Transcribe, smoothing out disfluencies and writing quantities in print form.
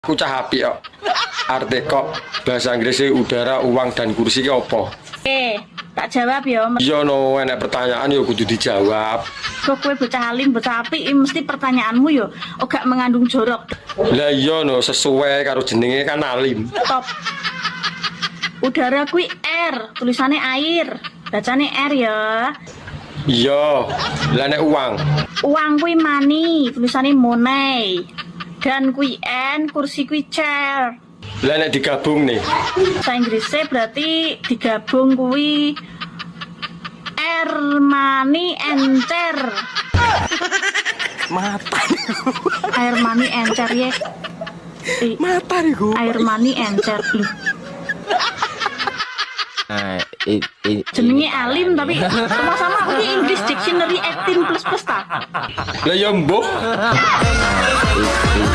Aku cah apik kok. Arti kok bahasa Inggrisnya udara, uang dan kursi ki apa? Tak jawab ya. Iya no, enak pertanyaan yo kudu dijawab. Kok kowe bocah alim, bocah apik mesti pertanyaanmu yo gak mengandung jorok. Lah iya no, sesuai karo jenenge kan alim. Top. Udara kuwi air, tulisannya air. Bacane air ya. Iya, lah nek uang. Uang kuwi money, tulisannya money. Dan kuwi N, kursi kuwi chair. Lah nek digabung nih. Bahasa Inggrisnya berarti digabung kuwi air, money, and chair. Mata Air, money, and chair ya. mata niku. Air, money, and chair. Jenenge Ini alim tapi sama-sama aku English Dictionary 18++ ta. Lah ya mbuh. ini